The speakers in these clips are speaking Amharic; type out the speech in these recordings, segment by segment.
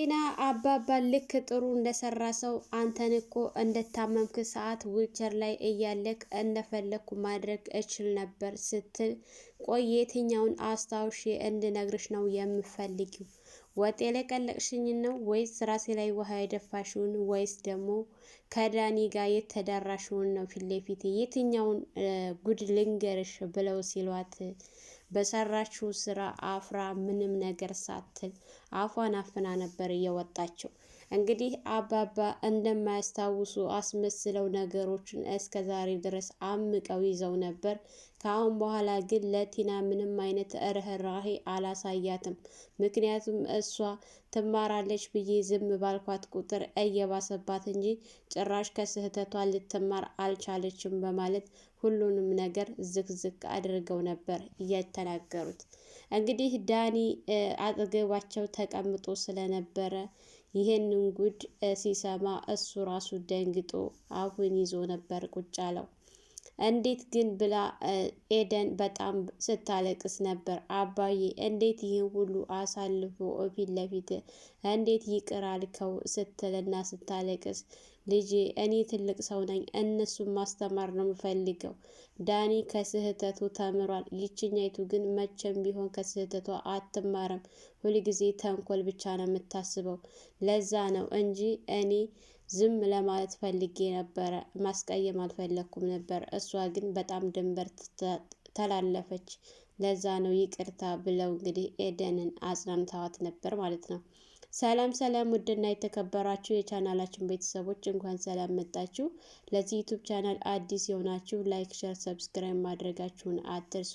ቲና አባባ ልክ ጥሩ እንደሰራ ሰው አንተን እኮ እንደታመምክ ሰዓት ዊልቸር ላይ እያለክ እንደፈለግኩ ማድረግ እችል ነበር ስትል፣ ቆይ የትኛውን አስታውሼ እንድነግርሽ ነው የምፈልጊው? ወጥ የለቀለቅሽኝ ነው ወይስ ራሴ ላይ ውሃ የደፋሽውን ወይስ ደግሞ ከዳኒ ጋር የተዳራሽውን ነው? ፊት ለፊት የትኛውን ጉድ ልንገርሽ ብለው ሲሏት በሰራችው ስራ አፍራ ምንም ነገር ሳትል አፏን አፍና ነበር እየወጣችው። እንግዲህ አባባ እንደማያስታውሱ አስመስለው ነገሮችን እስከ ዛሬ ድረስ አምቀው ይዘው ነበር። ከአሁን በኋላ ግን ለቲና ምንም አይነት ርህራሄ አላሳያትም። ምክንያቱም እሷ ትማራለች ብዬ ዝም ባልኳት ቁጥር እየባሰባት እንጂ ጭራሽ ከስህተቷ ልትማር አልቻለችም በማለት ሁሉንም ነገር ዝቅዝቅ አድርገው ነበር እየተናገሩት። እንግዲህ ዳኒ አጠገባቸው ተቀምጦ ስለነበረ ይህንን ጉድ ሲሰማ እሱ ራሱ ደንግጦ አፉን ይዞ ነበር ቁጭ አለው። እንዴት ግን ብላ ኤደን በጣም ስታለቅስ ነበር። አባዬ እንዴት ይህን ሁሉ አሳልፎ ፊት ለፊት እንዴት ይቅር አልከው ስትልና ስታለቅስ፣ ልጄ እኔ ትልቅ ሰው ነኝ፣ እነሱን ማስተማር ነው የምፈልገው። ዳኒ ከስህተቱ ተምሯል። ይችኛይቱ ግን መቼም ቢሆን ከስህተቷ አትማርም። ሁልጊዜ ተንኮል ብቻ ነው የምታስበው። ለዛ ነው እንጂ እኔ ዝም ለማለት ፈልጌ ነበረ፣ ማስቀየም አልፈለኩም ነበር። እሷ ግን በጣም ድንበር ተላለፈች። ለዛ ነው ይቅርታ ብለው እንግዲህ ኤደንን አጽናንተዋት ነበር ማለት ነው። ሰላም ሰላም፣ ውድና የተከበራችሁ የቻናላችን ቤተሰቦች እንኳን ሰላም መጣችሁ። ለዚህ ዩቱብ ቻናል አዲስ የሆናችሁ ላይክ፣ ሸር፣ ሰብስክራይብ ማድረጋችሁን አትርሱ።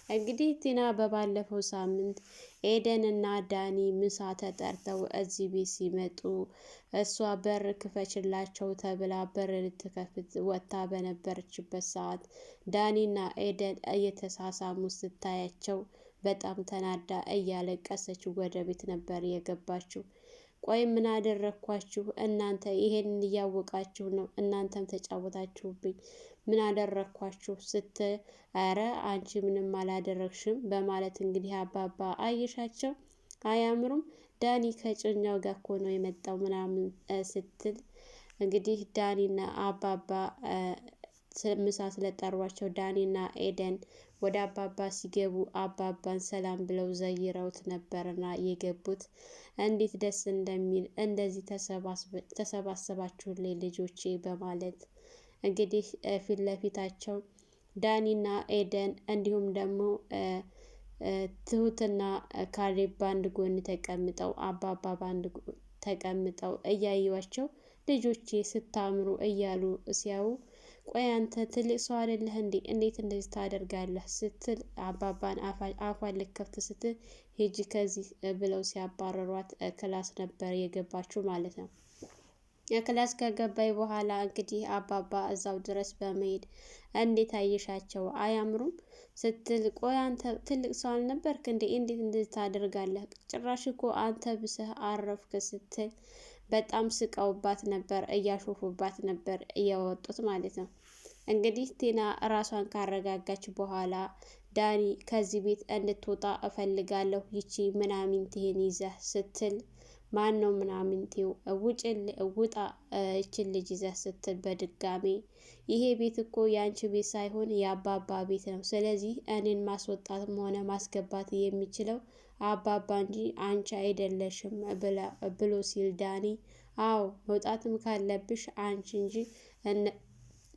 እንግዲህ ቲና በባለፈው ሳምንት ኤደን እና ዳኒ ምሳ ተጠርተው እዚህ ቤት ሲመጡ እሷ በር ክፈችላቸው ተብላ በር ልትከፍት ወጥታ በነበረችበት ሰዓት ዳኒና ኤደን እየተሳሳሙ ስታያቸው በጣም ተናዳ እያለቀሰች ወደ ቤት ነበር የገባችው። ቆይ ምን አደረኳችሁ እናንተ? ይሄንን እያወቃችሁ ነው እናንተም ተጫወታችሁብኝ። ምን አደረኳችሁ ስትል፣ አረ አንቺ ምንም አላደረግሽም በማለት እንግዲህ አባባ አየሻቸው አያምሩም፣ ዳኒ ከጭኛው ጋር እኮ ነው የመጣው ምናምን ስትል፣ እንግዲህ ዳኒና አባባ ምሳ ስለጠሯቸው ዳኒና ኤደን ወደ አባባ ሲገቡ አባባን ሰላም ብለው ዘይረውት ነበርና የገቡት። እንዴት ደስ እንደሚል እንደዚህ ተሰባሰባችሁልኝ ልጆቼ በማለት እንግዲህ ፊት ለፊታቸው ዳኒና ኤደን እንዲሁም ደግሞ ትሁትና ካሌብ በአንድ ጎን ተቀምጠው አባባ በአንድ ተቀምጠው እያዩዋቸው ልጆቼ ስታምሩ እያሉ ሲያዩ፣ ቆይ አንተ ትልቅ ሰው አይደለህ እንዴ? እንዴት እንደዚህ ታደርጋለህ? ስትል አባባን አፏን ልከፍት ስትል ሂጂ ከዚህ ብለው ሲያባረሯት ክላስ ነበር የገባችው ማለት ነው። የክላስ ከገባይ በኋላ እንግዲህ አባባ እዛው ድረስ በመሄድ እንዴት አየሻቸው አያምሩም ስትል፣ ቆይ አንተ ትልቅ ሰው አልነበርክ እንዴ? እንዴት እንደዚህ ታደርጋለህ? ጭራሽ እኮ አንተ ብሰህ አረፍክ ስትል በጣም ስቀውባት ነበር፣ እያሾፉባት ነበር እያወጡት ማለት ነው። እንግዲህ ቲና ራሷን ካረጋጋች በኋላ ዳኒ ከዚህ ቤት እንድትወጣ እፈልጋለሁ ይቺ ምናምንቴን ይዘህ ስትል፣ ማን ነው ምናምንቴው? ውጣ ይችን ልጅ ይዘህ ስትል በድጋሜ ይሄ ቤት እኮ የአንቺ ቤት ሳይሆን የአባባ ቤት ነው። ስለዚህ እኔን ማስወጣትም ሆነ ማስገባት የሚችለው አባባ እንጂ አንቺ አይደለሽም ብሎ ሲል ዳኒ፣ አዎ መውጣትም ካለብሽ አንቺ እንጂ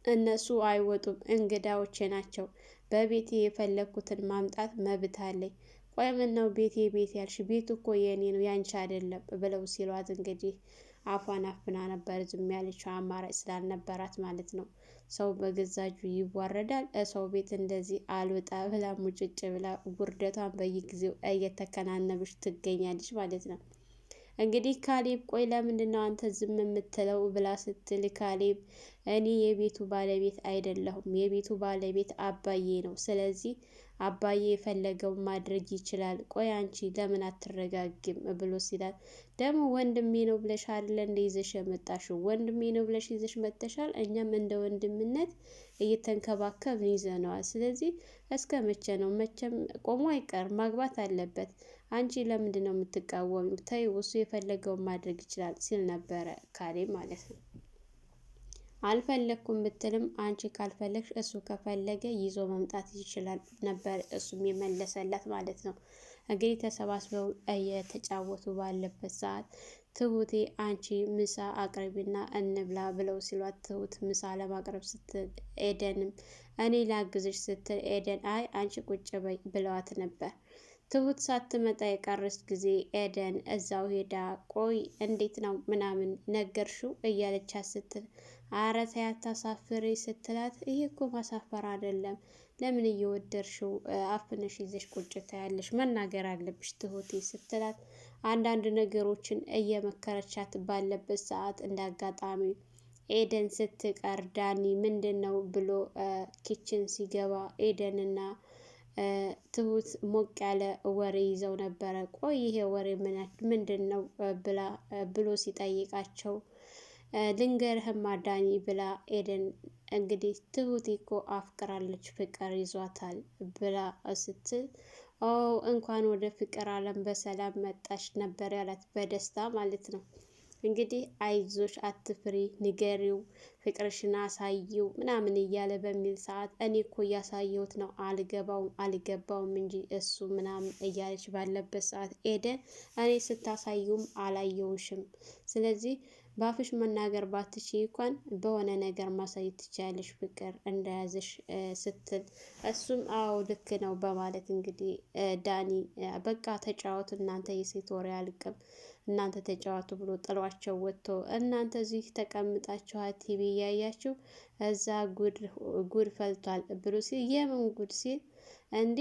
እነሱ አይወጡም፣ እንግዳዎቼ ናቸው። በቤቴ የፈለግኩትን ማምጣት መብት አለኝ። ቆይ ምን ነው ቤቴ ቤት ያልሽ? ቤቱ እኮ የኔ ነው ያንቺ አይደለም ብለው ሲሏት እንግዲህ አፏን አፍና ነበር ዝም ያለችው፣ አማራጭ ስላልነበራት ማለት ነው። ሰው በገዛ እጁ ይዋረዳል። ሰው ቤት እንደዚህ አልወጣ ብላ ሙጭጭ ብላ ውርደቷን በየጊዜው እየተከናነብሽ ትገኛለች ማለት ነው። እንግዲህ ካሌብ ቆይ ለምንድን ነው አንተ ዝም የምትለው ብላ ስትል፣ ካሌብ እኔ የቤቱ ባለቤት አይደለሁም፣ የቤቱ ባለቤት አባዬ ነው። ስለዚህ አባዬ የፈለገውን ማድረግ ይችላል። ቆይ አንቺ ለምን አትረጋግም ብሎ ሲላል፣ ደግሞ ወንድሜ ነው ብለሽ አይደለ እንደ ይዘሽ የመጣሽው? ወንድሜ ነው ብለሽ ይዘሽ መጥተሻል። እኛም እንደ ወንድምነት እየተንከባከብን ይዘነዋል። ስለዚህ እስከ መቼ ነው? መቼም ቆሞ አይቀር ማግባት አለበት። አንቺ ለምንድን ነው የምትቃወሚው? ተይው፣ እሱ የፈለገውን ማድረግ ይችላል ሲል ነበረ ካሌብ ማለት ነው። አልፈለግኩም ብትልም አንቺ ካልፈለግሽ እሱ ከፈለገ ይዞ መምጣት ይችላል ነበር እሱም የመለሰላት ማለት ነው። እንግዲህ ተሰባስበው እየተጫወቱ ባለበት ሰዓት ትሁቴ አንቺ ምሳ አቅርቢና እንብላ ብለው ሲሏት ትሁት ምሳ ለማቅረብ ስትል ኤደንም እኔ ላግዝሽ ስትል ኤደን አይ አንቺ ቁጭ በይ ብለዋት ነበር። ትሁት ሳትመጣ የቀረች ጊዜ ኤደን እዛው ሄዳ ቆይ እንዴት ነው ምናምን ነገርሽው እያለቻት ስትል አረ ተይ አታሳፍሪ ስትላት ይህ እኮ ማሳፈር አይደለም፣ ለምን እየወደድሽው አፍነሽ ይዘሽ ቁጭ ታያለሽ? መናገር አለብሽ ትሁቴ ስትላት አንዳንድ ነገሮችን እየመከረቻት ባለበት ሰዓት እንዳጋጣሚ ኤደን ስትቀር ዳኒ ምንድን ነው ብሎ ኪችን ሲገባ ኤደንና ትሁት ሞቅ ያለ ወሬ ይዘው ነበረ። ቆይ ይሄ ወሬ ምንድን ነው ብሎ ሲጠይቃቸው ልንገርህማ ዳኒ ብላ ኤደን እንግዲህ ትሁት እኮ አፍቅራለች ፍቅር ይዟታል ብላ ስትል ኦ እንኳን ወደ ፍቅር ዓለም በሰላም መጣች ነበር ያላት በደስታ ማለት ነው። እንግዲህ አይዞሽ አትፍሪ፣ ንገሪው፣ ፍቅርሽን አሳየው ምናምን እያለ በሚል ሰዓት እኔ እኮ እያሳየሁት ነው አልገባውም እንጂ እሱ ምናምን እያለች ባለበት ሰዓት ኤደን እኔ ስታሳዩም አላየውሽም፣ ስለዚህ በአፍሽ መናገር ባትች እንኳን በሆነ ነገር ማሳየት ትችያለሽ ፍቅር እንደያዘሽ ስትል እሱም አዎ ልክ ነው በማለት እንግዲህ ዳኒ በቃ ተጫወቱ እናንተ የሴት ወሬ አልቅም እናንተ ተጫዋቱ ብሎ ጥሏቸው ወጥቶ እናንተ እዚህ ተቀምጣችኋል ቲቪ እያያችሁ እዛ ጉድ ፈልቷል ብሎ ሲል የምን ጉድ ሲል እንዴ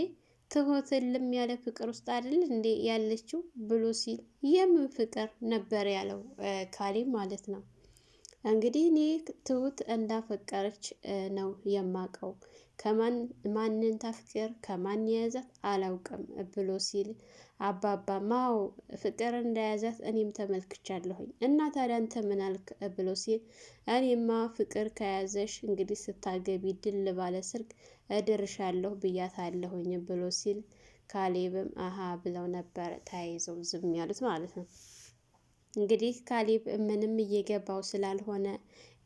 ትሁት እልም ያለ ፍቅር ውስጥ አይደል እንዴ ያለችው ብሎ ሲል የምን ፍቅር ነበር ያለው ካሌብ ማለት ነው። እንግዲህ እኔ ትሁት እንዳፈቀረች ነው የማውቀው፣ ማንን ታፍቅር ከማን የያዛት አላውቅም ብሎ ሲል አባባ ማው ፍቅር እንደያዛት እኔም ተመልክቻለሁኝ እና ታዲያ አንተ ምን አልክ ብሎ ሲል እኔማ ፍቅር ከያዘሽ እንግዲህ ስታገቢ ድል ባለ ስርግ እድርሻለሁ ብያታለሁኝ ብሎ ሲል ካሌብም አሃ ብለው ነበር ተያይዘው ዝም ያሉት ማለት ነው። እንግዲህ ካሌብ ምንም እየገባው ስላልሆነ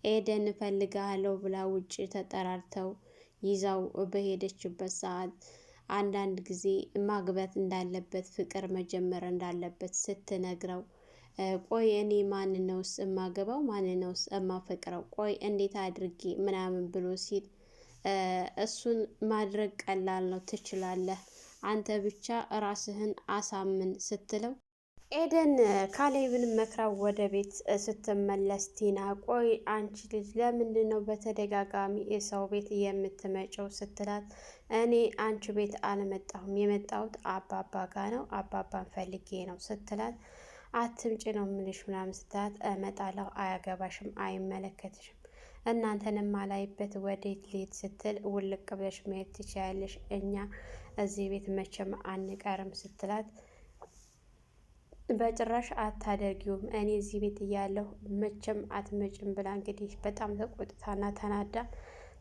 ኤደን እፈልግሃለሁ ብላ ውጭ ተጠራርተው ይዛው በሄደችበት ሰዓት አንዳንድ ጊዜ ማግባት እንዳለበት ፍቅር መጀመር እንዳለበት ስትነግረው ቆይ እኔ ማን ነውስ እማገባው ማን ነውስ እማፈቅረው ቆይ እንዴት አድርጌ ምናምን ብሎ ሲል እሱን ማድረግ ቀላል ነው ትችላለህ፣ አንተ ብቻ ራስህን አሳምን ስትለው ኤደን ካሌብን መክራው ወደ ቤት ስትመለስ ቲና ቆይ አንቺ ልጅ ለምንድን ነው በተደጋጋሚ የሰው ቤት የምትመጨው ስትላት እኔ አንቺ ቤት አልመጣሁም የመጣሁት አባባ ጋ ነው አባባን ፈልጌ ነው ስትላት አትምጭ ነው ምልሽ ምናምን ስትላት እመጣለሁ አያገባሽም አይመለከትሽም እናንተንም አላይበት ወዴት ልሂድ ስትል ውልቅ ብለሽ መሄድ ትችያለሽ እኛ እዚህ ቤት መቼም አንቀርም ስትላት በጭራሽ አታደርጊውም እኔ እዚህ ቤት እያለሁ መቼም አትመጭም ብላ እንግዲህ በጣም ተቆጥታና ተናዳ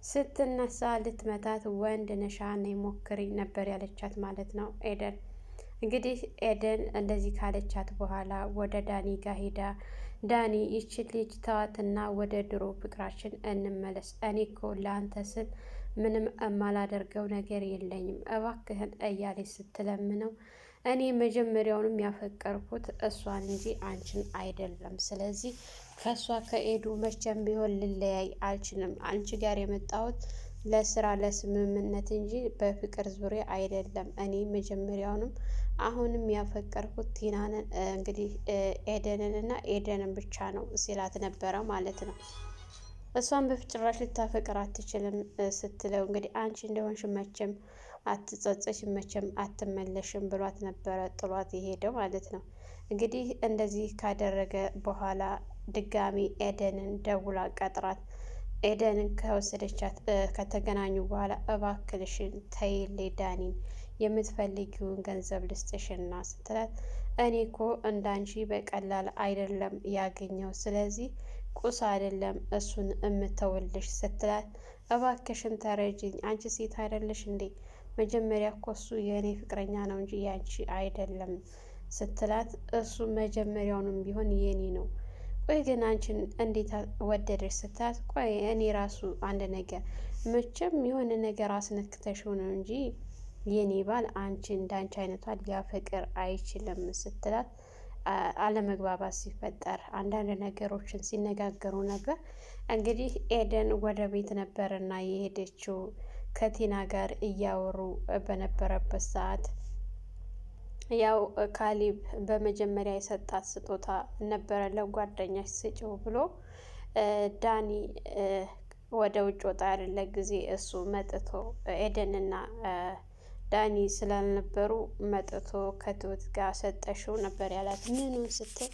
ስትነሳ ልትመታት ወንድ ነሻ ነይ ሞክሪ ነበር ያለቻት ማለት ነው ኤደን። እንግዲህ ኤደን እንደዚህ ካለቻት በኋላ ወደ ዳኒ ጋር ሄዳ ዳኒ ይችን ልጅ ተዋትና ወደ ድሮ ፍቅራችን እንመለስ፣ እኔ እኮ ለአንተ ስል ምንም የማላደርገው ነገር የለኝም እባክህን እያለች ስትለምነው እኔ መጀመሪያውንም ያፈቀርኩት እሷን እንጂ አንቺን አይደለም፣ ስለዚህ ከእሷ ከኤዱ መቼም ቢሆን ልለያይ አልችልም፣ አንቺ ጋር የመጣሁት ለስራ ለስምምነት እንጂ በፍቅር ዙሪያ አይደለም፣ እኔ መጀመሪያውንም አሁንም ያፈቀርኩት ቲናንን እንግዲህ ኤደንን እና ኤደንን ብቻ ነው ሲላት ነበረ ማለት ነው። እሷን በጭራሽ ልታፈቅር አትችልም ስትለው እንግዲህ አንቺ እንደሆንሽ መቼም አትጸጸሽ መቼም አትመለሽም ብሏት ነበረ ጥሏት የሄደው ማለት ነው። እንግዲህ እንደዚህ ካደረገ በኋላ ድጋሚ ኤደንን ደውላ ቀጥራት ኤደንን ከወሰደቻት ከተገናኙ በኋላ እባክልሽን ተይልኝ ዳኒን የምትፈልጊውን ገንዘብ ልስጥሽና ስትላት እኔ እኮ እንዳንቺ በቀላል አይደለም ያገኘው፣ ስለዚህ ቁስ አይደለም እሱን እምተውልሽ ስትላት እባክሽን ተረጅኝ አንቺ ሴት አይደለሽ እንዴ መጀመሪያ እኮ እሱ የእኔ ፍቅረኛ ነው እንጂ ያንቺ አይደለም ስትላት፣ እሱ መጀመሪያውንም ቢሆን የኔ ነው። ቆይ ግን አንቺን እንዴት ወደደች ስትላት፣ ቆይ እኔ ራሱ አንድ ነገር መቼም የሆነ ነገር አስነክተሽው ነው እንጂ የኔ ባል አንቺ እንዳንቺ አይነቷ ሊያፈቅር አይችልም ስትላት፣ አለመግባባት ሲፈጠር አንዳንድ ነገሮችን ሲነጋገሩ ነበር። እንግዲህ ኤደን ወደ ቤት ነበርና የሄደችው ከቲና ጋር እያወሩ በነበረበት ሰዓት ያው ካሊብ በመጀመሪያ የሰጣት ስጦታ ነበረ ለጓደኛሽ ስጪው ብሎ ዳኒ ወደ ውጭ ወጣ ያለ ጊዜ እሱ መጥቶ ኤደንና ዳኒ ስላልነበሩ መጥቶ ከትሁት ጋር ሰጠሽው ነበር ያላት። ምኑን ስትል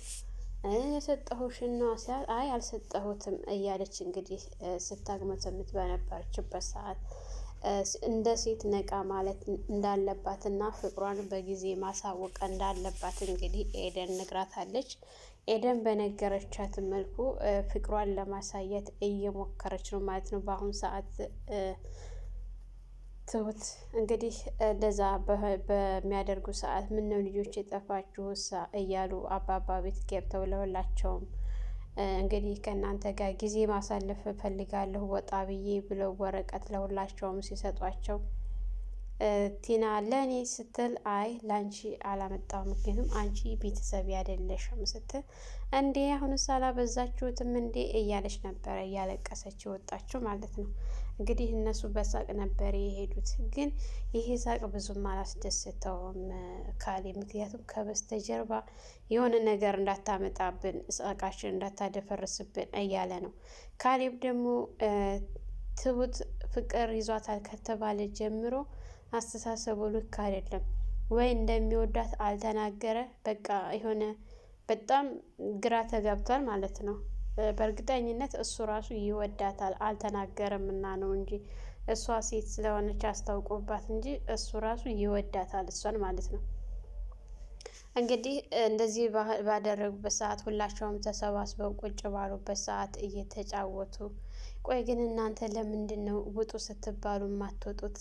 የሰጠሁሽን ነው ሲያል፣ አይ አልሰጠሁትም እያለች እንግዲህ ስታግመሰምት በነበረችበት ሰዓት እንደ ሴት ነቃ ማለት እንዳለባት እና ፍቅሯን በጊዜ ማሳወቅ እንዳለባት እንግዲህ ኤደን ነግራታለች። ኤደን በነገረቻት መልኩ ፍቅሯን ለማሳየት እየሞከረች ነው ማለት ነው በአሁኑ ሰዓት። ትሁት እንግዲህ እንደዛ በሚያደርጉ ሰዓት ምነው ልጆች የጠፋችሁ እሳ እያሉ አባባ ቤት ገብተው ለሁላቸውም እንግዲህ ከእናንተ ጋር ጊዜ ማሳለፍ እፈልጋለሁ ወጣ ብዬ ብለው ወረቀት ለሁላቸውም ሲሰጧቸው ቲና ለእኔ ስትል አይ ላንቺ አላመጣሁም፣ ምክንያቱም አንቺ ቤተሰብ አይደለሽም ስትል እንዴ አሁንስ አላበዛችሁትም እንዴ እያለች ነበረ እያለቀሰች ወጣችሁ ማለት ነው። እንግዲህ እነሱ በሳቅ ነበር የሄዱት፣ ግን ይሄ ሳቅ ብዙም አላስደስተውም ካሌ። ምክንያቱም ከበስተጀርባ የሆነ ነገር እንዳታመጣብን፣ ሳቃችን እንዳታደፈርስብን እያለ ነው። ካሌብ ደግሞ ትሁት ፍቅር ይዟታል ከተባለ ጀምሮ አስተሳሰቡ ልክ አይደለም። ወይ እንደሚወዳት አልተናገረ፣ በቃ የሆነ በጣም ግራ ተጋብቷል ማለት ነው። በእርግጠኝነት እሱ ራሱ ይወዳታል አልተናገረም እና ነው እንጂ እሷ ሴት ስለሆነች አስታውቆባት እንጂ እሱ ራሱ ይወዳታል እሷን ማለት ነው። እንግዲህ እንደዚህ ባደረጉበት ሰዓት ሁላቸውም ተሰባስበው ቁጭ ባሉበት ሰዓት እየተጫወቱ ቆይ ግን እናንተ ለምንድን ነው ውጡ ስትባሉ የማትወጡት?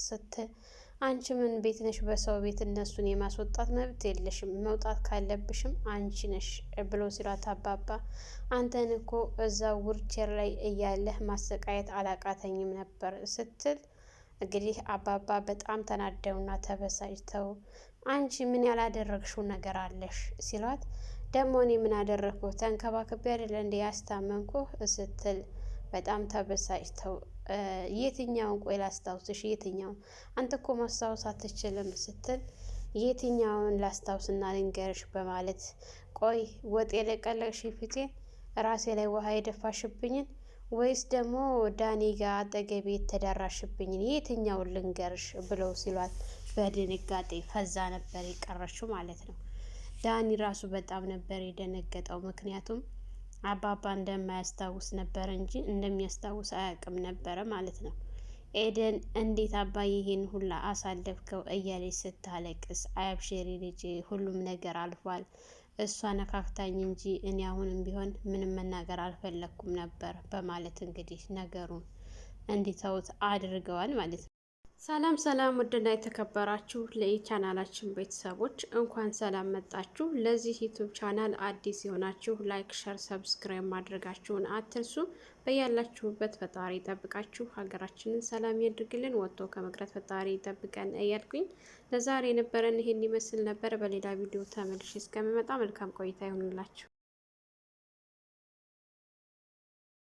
አንቺ ምን ቤት ነሽ? በሰው ቤት እነሱን የማስወጣት መብት የለሽም፣ መውጣት ካለብሽም አንቺ ነሽ ብሎ ሲሏት አባባ አንተን እኮ እዛ ውርቼር ላይ እያለህ ማሰቃየት አላቃተኝም ነበር ስትል እንግዲህ አባባ በጣም ተናደውና ተበሳጭተው አንቺ ምን ያላደረግሽው ነገር አለሽ ሲሏት ደግሞ እኔ ምን አደረግኩ? ተንከባክቤ አይደለ እንደ ያስታመንኩ ስትል በጣም ተበሳጭተው የትኛውን ቆይ ላስታውስሽ፣ የትኛውን አንተ እኮ ማስታወስ አትችልም ስትል የትኛውን ላስታውስና ልንገርሽ በማለት ቆይ ወጥ የለቀለቅሽ ፊቴን ራሴ ላይ ውሃ የደፋሽብኝን ወይስ ደግሞ ዳኒ ጋር አጠገቤ የተዳራሽብኝን የትኛውን ልንገርሽ ብለው ሲሏት በድንጋጤ ፈዛ ነበር የቀረችው ማለት ነው። ዳኒ ራሱ በጣም ነበር የደነገጠው። ምክንያቱም አባባ እንደማያስታውስ ነበር እንጂ እንደሚያስታውስ አያውቅም ነበረ ማለት ነው። ኤደን እንዴት አባዬ ይሄን ሁላ አሳለፍከው እያለች ስታለቅስ አያብሽሪ ልጄ ሁሉም ነገር አልፏል፣ እሷ ነካክታኝ እንጂ እኔ አሁንም ቢሆን ምንም መናገር አልፈለግኩም ነበር በማለት እንግዲህ ነገሩን እንዲተውት አድርገዋል ማለት ነው። ሰላም ሰላም፣ ውድና የተከበራችሁ ለቻናላችን ቤተሰቦች እንኳን ሰላም መጣችሁ። ለዚህ ዩቱብ ቻናል አዲስ የሆናችሁ ላይክ፣ ሸር፣ ሰብስክራይብ ማድረጋችሁን አትርሱ። በያላችሁበት ፈጣሪ ይጠብቃችሁ፣ ሀገራችንን ሰላም ያድርግልን፣ ወጥቶ ከመቅረት ፈጣሪ ይጠብቀን እያልኩኝ ለዛሬ የነበረን ይሄን ይመስል ነበር። በሌላ ቪዲዮ ተመልሼ እስከምመጣ መልካም ቆይታ ይሆንላችሁ።